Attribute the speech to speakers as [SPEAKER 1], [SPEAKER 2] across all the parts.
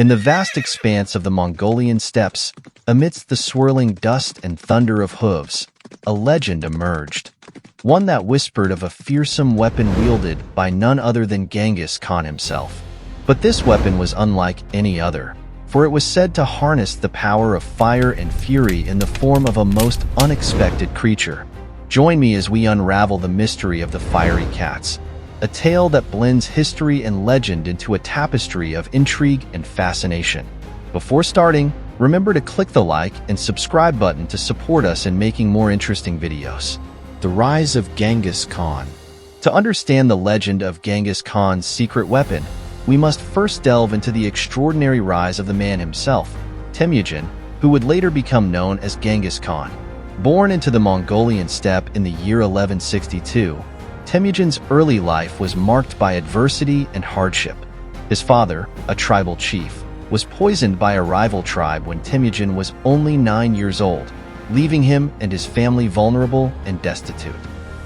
[SPEAKER 1] In the vast expanse of the Mongolian steppes, amidst the swirling dust and thunder of hooves, a legend emerged. One that whispered of a fearsome weapon wielded by none other than Genghis Khan himself. But this weapon was unlike any other, for it was said to harness the power of fire and fury in the form of a most unexpected creature. Join me as we unravel the mystery of the fiery cats, a tale that blends history and legend into a tapestry of intrigue and fascination. Before starting, remember to click the like and subscribe button to support us in making more interesting videos. The rise of Genghis Khan. To understand the legend of Genghis Khan's secret weapon, we must first delve into the extraordinary rise of the man himself, Temujin, who would later become known as Genghis Khan. Born into the Mongolian steppe in the year 1162, Temujin's early life was marked by adversity and hardship. His father, a tribal chief, was poisoned by a rival tribe when Temujin was only 9 years old, leaving him and his family vulnerable and destitute.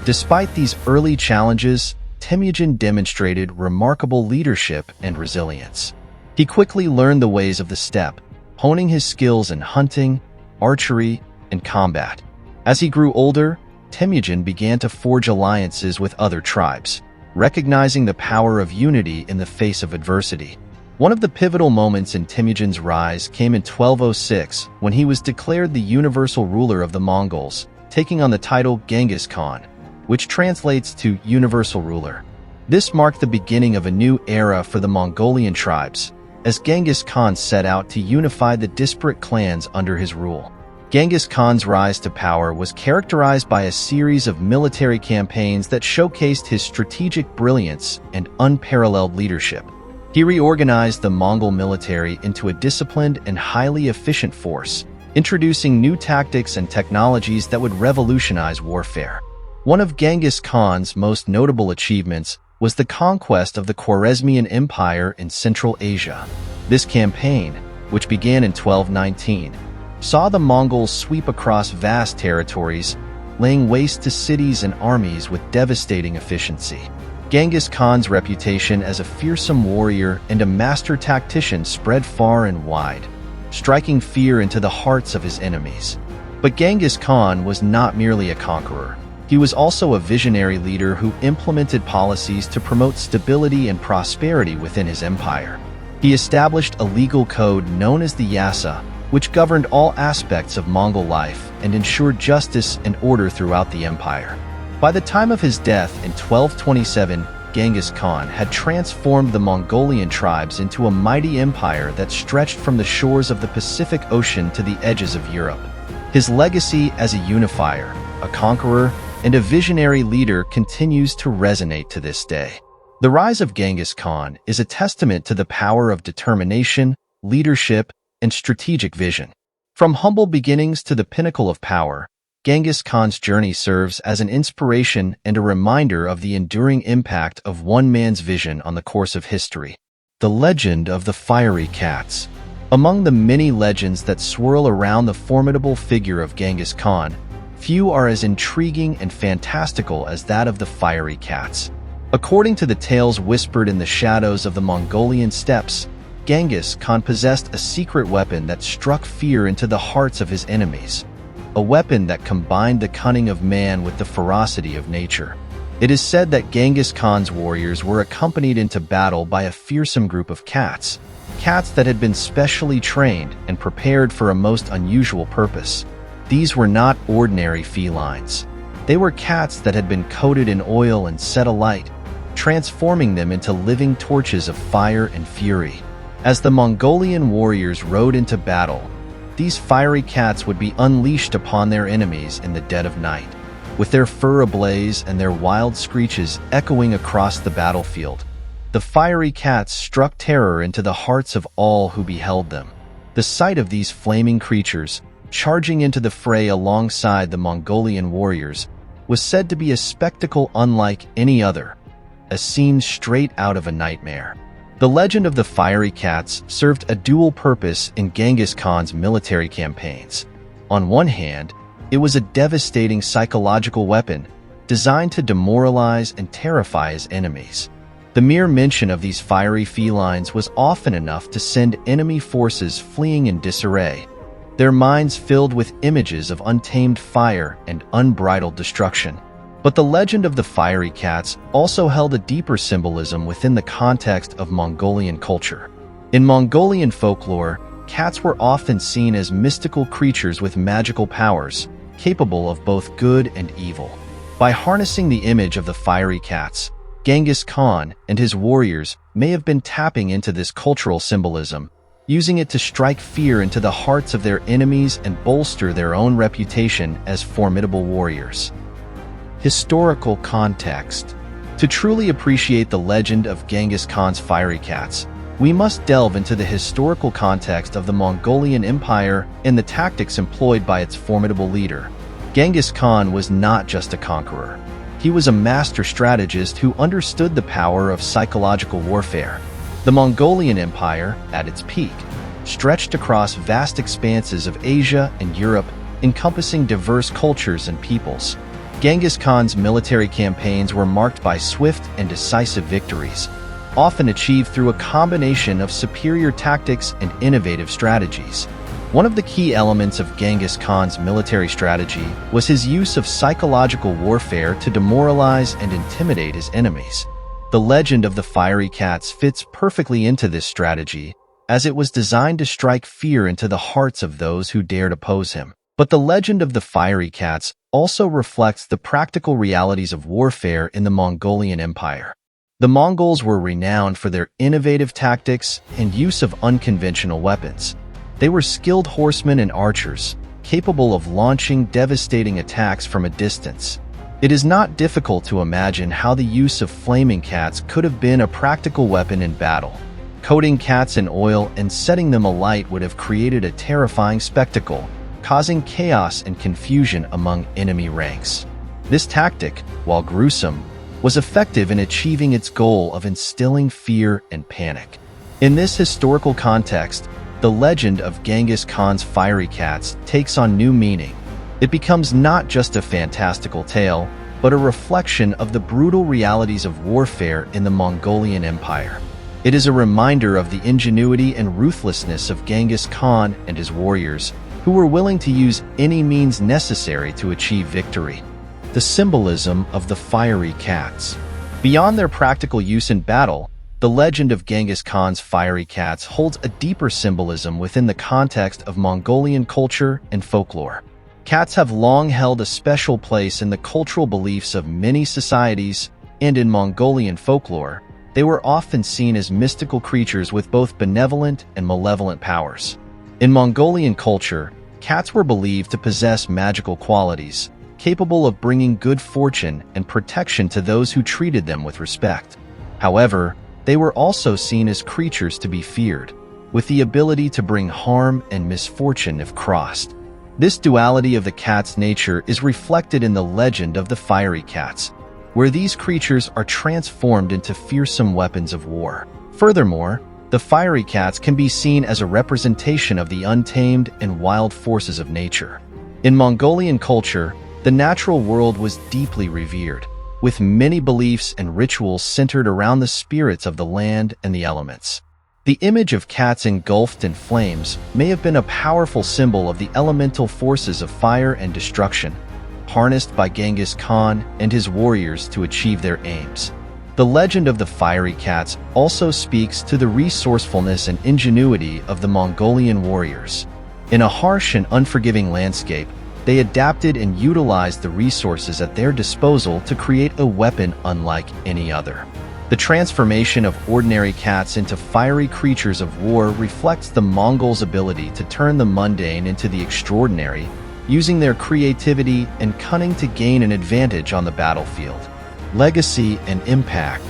[SPEAKER 1] Despite these early challenges, Temujin demonstrated remarkable leadership and resilience. He quickly learned the ways of the steppe, honing his skills in hunting, archery, and combat. As he grew older, Temujin began to forge alliances with other tribes, recognizing the power of unity in the face of adversity. One of the pivotal moments in Temujin's rise came in 1206 when he was declared the universal ruler of the Mongols, taking on the title Genghis Khan, which translates to universal ruler. This marked the beginning of a new era for the Mongolian tribes, as Genghis Khan set out to unify the disparate clans under his rule. Genghis Khan's rise to power was characterized by a series of military campaigns that showcased his strategic brilliance and unparalleled leadership. He reorganized the Mongol military into a disciplined and highly efficient force, introducing new tactics and technologies that would revolutionize warfare. One of Genghis Khan's most notable achievements was the conquest of the Khwarezmian Empire in Central Asia. This campaign, which began in 1219, saw the Mongols sweep across vast territories, laying waste to cities and armies with devastating efficiency. Genghis Khan's reputation as a fearsome warrior and a master tactician spread far and wide, striking fear into the hearts of his enemies. But Genghis Khan was not merely a conqueror. He was also a visionary leader who implemented policies to promote stability and prosperity within his empire. He established a legal code known as the Yasa, which governed all aspects of Mongol life and ensured justice and order throughout the empire. By the time of his death in 1227, Genghis Khan had transformed the Mongolian tribes into a mighty empire that stretched from the shores of the Pacific Ocean to the edges of Europe. His legacy as a unifier, a conqueror, and a visionary leader continues to resonate to this day. The rise of Genghis Khan is a testament to the power of determination, leadership, and strategic vision. From humble beginnings to the pinnacle of power, Genghis Khan's journey serves as an inspiration and a reminder of the enduring impact of one man's vision on the course of history. The legend of the fiery cats. Among the many legends that swirl around the formidable figure of Genghis Khan, few are as intriguing and fantastical as that of the fiery cats. According to the tales whispered in the shadows of the Mongolian steppes, Genghis Khan possessed a secret weapon that struck fear into the hearts of his enemies. A weapon that combined the cunning of man with the ferocity of nature. It is said that Genghis Khan's warriors were accompanied into battle by a fearsome group of cats that had been specially trained and prepared for a most unusual purpose. These were not ordinary felines. They were cats that had been coated in oil and set alight, transforming them into living torches of fire and fury. As the Mongolian warriors rode into battle, these fiery cats would be unleashed upon their enemies in the dead of night, with their fur ablaze and their wild screeches echoing across the battlefield. The fiery cats struck terror into the hearts of all who beheld them. The sight of these flaming creatures, charging into the fray alongside the Mongolian warriors, was said to be a spectacle unlike any other, a scene straight out of a nightmare. The legend of the fiery cats served a dual purpose in Genghis Khan's military campaigns. On one hand, it was a devastating psychological weapon designed to demoralize and terrify his enemies. The mere mention of these fiery felines was often enough to send enemy forces fleeing in disarray, their minds filled with images of untamed fire and unbridled destruction. But the legend of the fiery cats also held a deeper symbolism within the context of Mongolian culture. In Mongolian folklore, cats were often seen as mystical creatures with magical powers, capable of both good and evil. By harnessing the image of the fiery cats, Genghis Khan and his warriors may have been tapping into this cultural symbolism, using it to strike fear into the hearts of their enemies and bolster their own reputation as formidable warriors. Historical context. To truly appreciate the legend of Genghis Khan's fiery cats, we must delve into the historical context of the Mongolian Empire and the tactics employed by its formidable leader. Genghis Khan was not just a conqueror. He was a master strategist who understood the power of psychological warfare. The Mongolian Empire, at its peak, stretched across vast expanses of Asia and Europe, encompassing diverse cultures and peoples. Genghis Khan's military campaigns were marked by swift and decisive victories, often achieved through a combination of superior tactics and innovative strategies. One of the key elements of Genghis Khan's military strategy was his use of psychological warfare to demoralize and intimidate his enemies. The legend of the fiery cats fits perfectly into this strategy, as it was designed to strike fear into the hearts of those who dared oppose him. But the legend of the fiery cats also reflects the practical realities of warfare in the Mongolian Empire. The Mongols were renowned for their innovative tactics and use of unconventional weapons. They were skilled horsemen and archers, capable of launching devastating attacks from a distance. It is not difficult to imagine how the use of flaming cats could have been a practical weapon in battle. Coating cats in oil and setting them alight would have created a terrifying spectacle, causing chaos and confusion among enemy ranks. This tactic, while gruesome, was effective in achieving its goal of instilling fear and panic. In this historical context, the legend of Genghis Khan's fiery cats takes on new meaning. It becomes not just a fantastical tale, but a reflection of the brutal realities of warfare in the Mongolian Empire. It is a reminder of the ingenuity and ruthlessness of Genghis Khan and his warriors, who were willing to use any means necessary to achieve victory. The symbolism of the fiery cats. Beyond their practical use in battle, the legend of Genghis Khan's fiery cats holds a deeper symbolism within the context of Mongolian culture and folklore. Cats have long held a special place in the cultural beliefs of many societies, and in Mongolian folklore, they were often seen as mystical creatures with both benevolent and malevolent powers. In Mongolian culture, cats were believed to possess magical qualities, capable of bringing good fortune and protection to those who treated them with respect. However, they were also seen as creatures to be feared, with the ability to bring harm and misfortune if crossed. This duality of the cat's nature is reflected in the legend of the fiery cats, where these creatures are transformed into fearsome weapons of war. Furthermore, the fiery cats can be seen as a representation of the untamed and wild forces of nature. In Mongolian culture, the natural world was deeply revered, with many beliefs and rituals centered around the spirits of the land and the elements. The image of cats engulfed in flames may have been a powerful symbol of the elemental forces of fire and destruction, harnessed by Genghis Khan and his warriors to achieve their aims. The legend of the fiery cats also speaks to the resourcefulness and ingenuity of the Mongolian warriors. In a harsh and unforgiving landscape, they adapted and utilized the resources at their disposal to create a weapon unlike any other. The transformation of ordinary cats into fiery creatures of war reflects the Mongols' ability to turn the mundane into the extraordinary, using their creativity and cunning to gain an advantage on the battlefield. Legacy and impact.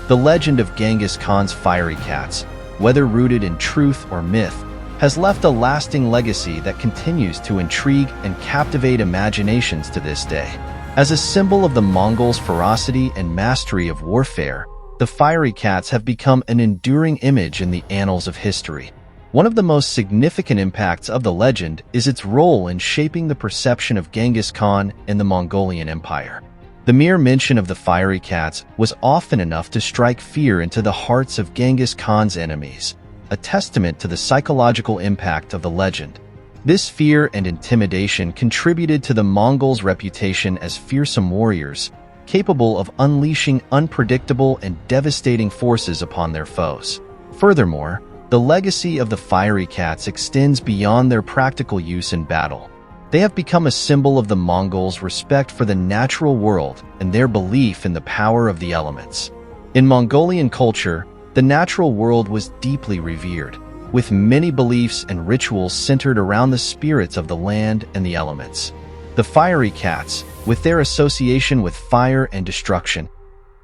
[SPEAKER 1] The legend of Genghis Khan's fiery cats, whether rooted in truth or myth, has left a lasting legacy that continues to intrigue and captivate imaginations to this day. As a symbol of the Mongols' ferocity and mastery of warfare, the fiery cats have become an enduring image in the annals of history. One of the most significant impacts of the legend is its role in shaping the perception of Genghis Khan and the Mongolian Empire. The mere mention of the fiery cats was often enough to strike fear into the hearts of Genghis Khan's enemies, a testament to the psychological impact of the legend. This fear and intimidation contributed to the Mongols' reputation as fearsome warriors, capable of unleashing unpredictable and devastating forces upon their foes. Furthermore, the legacy of the fiery cats extends beyond their practical use in battle. They have become a symbol of the Mongols' respect for the natural world and their belief in the power of the elements. In Mongolian culture, the natural world was deeply revered, with many beliefs and rituals centered around the spirits of the land and the elements. The fiery cats, with their association with fire and destruction,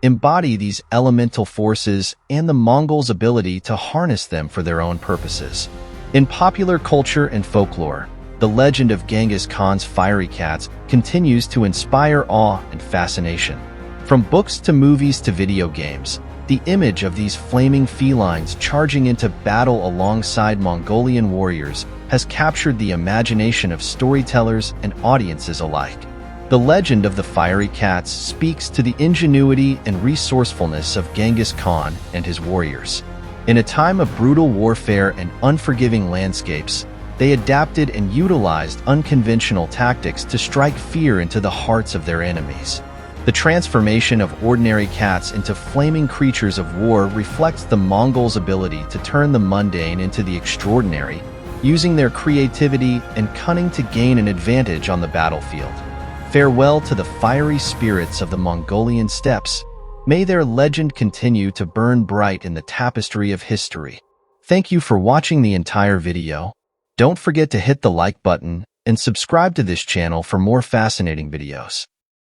[SPEAKER 1] embody these elemental forces and the Mongols' ability to harness them for their own purposes. In popular culture and folklore, the legend of Genghis Khan's fiery cats continues to inspire awe and fascination. From books to movies to video games, the image of these flaming felines charging into battle alongside Mongolian warriors has captured the imagination of storytellers and audiences alike. The legend of the fiery cats speaks to the ingenuity and resourcefulness of Genghis Khan and his warriors. In a time of brutal warfare and unforgiving landscapes, they adapted and utilized unconventional tactics to strike fear into the hearts of their enemies. The transformation of ordinary cats into flaming creatures of war reflects the Mongols' ability to turn the mundane into the extraordinary, using their creativity and cunning to gain an advantage on the battlefield. Farewell to the fiery spirits of the Mongolian steppes. May their legend continue to burn bright in the tapestry of history. Thank you for watching the entire video. Don't forget to hit the like button and subscribe to this channel for more fascinating videos.